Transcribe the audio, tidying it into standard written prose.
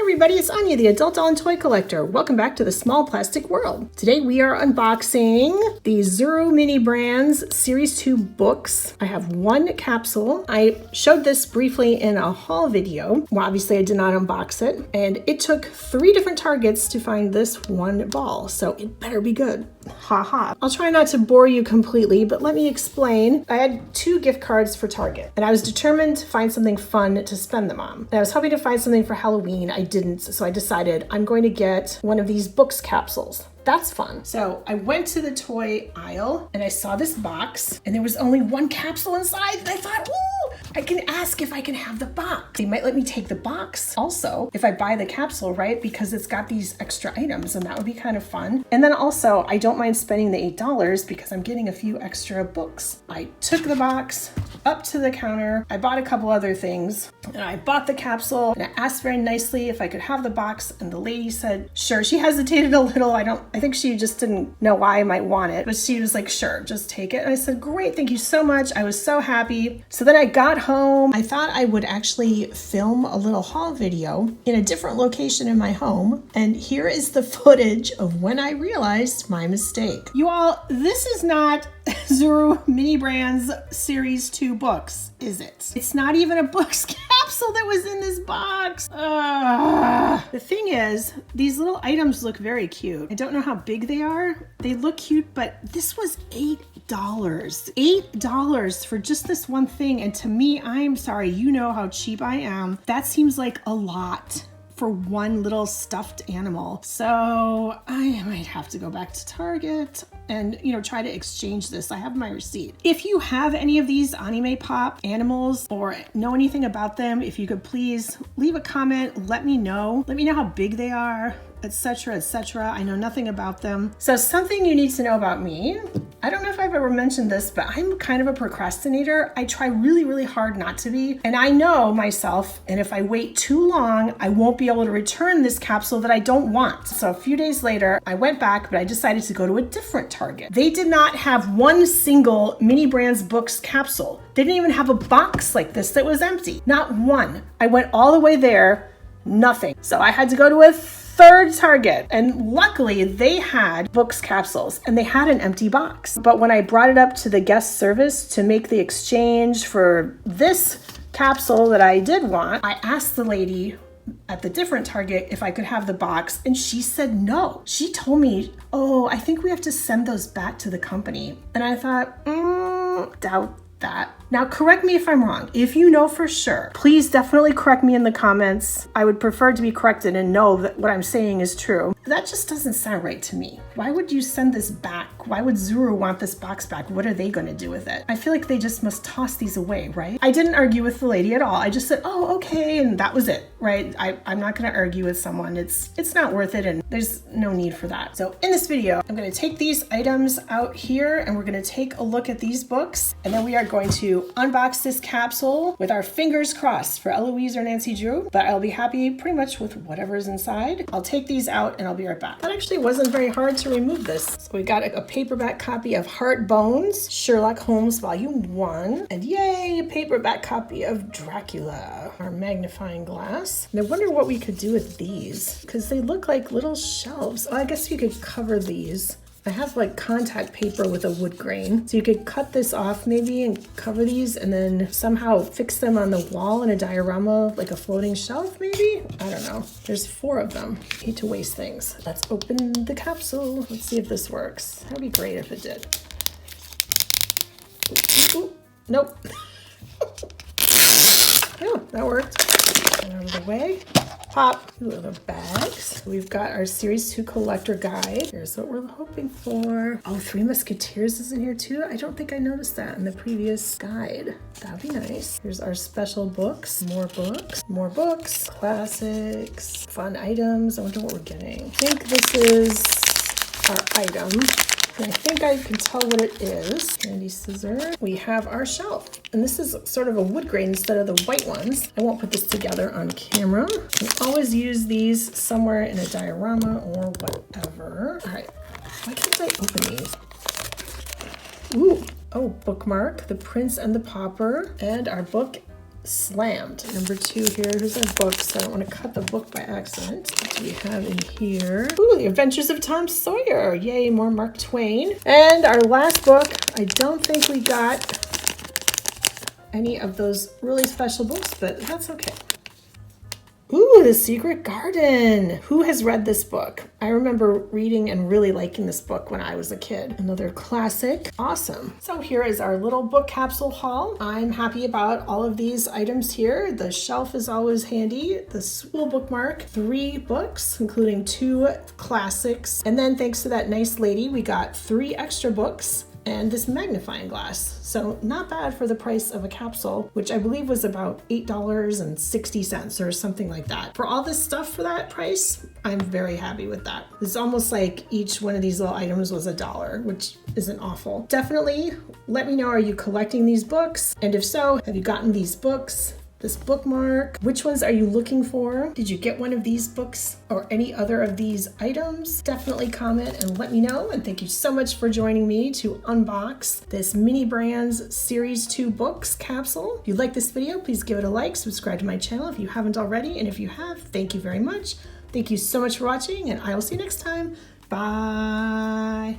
everybody, it's Anya, the adult doll and toy collector. Welcome back to the small plastic world. Today we are unboxing the MiniBrands Series 2 books. I have one capsule. I showed this briefly in a haul video. Well, obviously I did not unbox it, and it took 3 different Targets to find this one ball, so it better be good. Haha. I'll try not to bore you completely, but let me explain. I had 2 gift cards for Target, and I was determined to find something fun to spend them on. And I was hoping to find something for Halloween. I didn't, so I decided I'm going to get one of these books capsules. That's fun. So I went to the toy aisle and I saw this box and there was only one capsule inside, and I thought, ooh, I can ask if I can have the box. They might let me take the box also if I buy the capsule, right? Because it's got these extra items and that would be kind of fun. And then also I don't mind spending the $8 because I'm getting a few extra books. I took the box up to the counter. I bought a couple other things and I bought the capsule and I asked very nicely if I could have the box, and the lady said, sure. She hesitated a little. I think she just didn't know why I might want it, but she was like, sure, just take it. And I said, great, thank you so much. I was so happy. So then I got home. I thought I would actually film a little haul video in a different location in my home. And here is the footage of when I realized my mistake. You all, this is not MiniBrands Series 2 books, is it? It's not even a books capsule that was in this box. The thing is, these little items look very cute. I don't know how big they are. They look cute, but this was $8. $8 for just this one thing. And to me, I'm sorry, you know how cheap I am. That seems like a lot for one little stuffed animal. So I might have to go back to Target and, try to exchange this. I have my receipt. If you have any of these anime pop animals or know anything about them, if you could please leave a comment, let me know. Let me know how big they are, etc., etc. I know nothing about them. So something you need to know about me. I don't know if I've ever mentioned this, but I'm kind of a procrastinator. I try really, really hard not to be. And I know myself, and if I wait too long, I won't be able to return this capsule that I don't want. So a few days later, I went back, but I decided to go to a different Target. They did not have one single MiniBrands Books capsule. They didn't even have a box like this that was empty. Not one. I went all the way there, nothing. So I had to go to a third Target, and luckily they had books capsules and they had an empty box. But when I brought it up to the guest service to make the exchange for this capsule that I did want, I asked the lady at the different Target if I could have the box, and she said no. She told me, oh, I think we have to send those back to the company. And I thought, doubt that. Now, correct me if I'm wrong. If you know for sure, please definitely correct me in the comments. I would prefer to be corrected and know that what I'm saying is true. That just doesn't sound right to me. Why would you send this back? Why would Zuru want this box back? What are they going to do with it? I feel like they just must toss these away, right? I didn't argue with the lady at all. I just said, oh, okay, and that was it, right? I'm not going to argue with someone. It's not worth it, and there's no need for that. So in this video, I'm going to take these items out here, and we're going to take a look at these books, and then we are going to unbox this capsule with our fingers crossed for Eloise or Nancy Drew, but I'll be happy pretty much with whatever's inside. I'll take these out and I'll be right back. That actually wasn't very hard to remove this. So we got a paperback copy of Heart Bones, Sherlock Holmes Volume 1, and yay, a paperback copy of Dracula, our magnifying glass. And I wonder what we could do with these, because they look like little shelves. Oh, I guess you could cover these. I have like contact paper with a wood grain. So you could cut this off maybe and cover these and then somehow fix them on the wall in a diorama, like a floating shelf maybe? I don't know. There's 4 of them. Hate to waste things. Let's open the capsule. Let's see if this works. That'd be great if it did. Ooh, nope. Oh, that worked. Get out of the way. Pop. Ooh, the bags. We've got our Series 2 collector guide. Here's what we're hoping for. Oh, 3 Musketeers is in here too. I don't think I noticed that in the previous guide. That'd be nice. Here's our special books. More books, classics, fun items. I wonder what we're getting. I think this is our item. And I think I can tell what it is. Handy scissor. We have our shelf. And this is sort of a wood grain instead of the white ones. I won't put this together on camera. You can always use these somewhere in a diorama or whatever. All right, why can't I open these? Ooh, oh, bookmark, The Prince and the Pauper, and our book slammed. Number 2 here, here's our books. I don't want to cut the book by accident. What do we have in here? Ooh, The Adventures of Tom Sawyer. Yay, more Mark Twain. And our last book, I don't think we got any of those really special books, but that's okay. Ooh, The Secret Garden. Who has read this book? I remember reading and really liking this book when I was a kid. Another classic. Awesome. So here is our little book capsule haul. I'm happy about all of these items here. The shelf is always handy. The school bookmark, 3 books, including 2 classics. And then thanks to that nice lady, we got 3 extra books and this magnifying glass. So not bad for the price of a capsule, which I believe was about $8.60 or something like that. For all this stuff for that price, I'm very happy with that. It's almost like each one of these little items was $1, which isn't awful. Definitely let me know, are you collecting these books? And if so, have you gotten these books? This bookmark, which ones are you looking for? Did you get one of these books or any other of these items? Definitely comment and let me know. And thank you so much for joining me to unbox this MiniBrands Series 2 books capsule. If you like this video, please give it a like, subscribe to my channel if you haven't already. And if you have, thank you very much. Thank you so much for watching, and I will see you next time. Bye.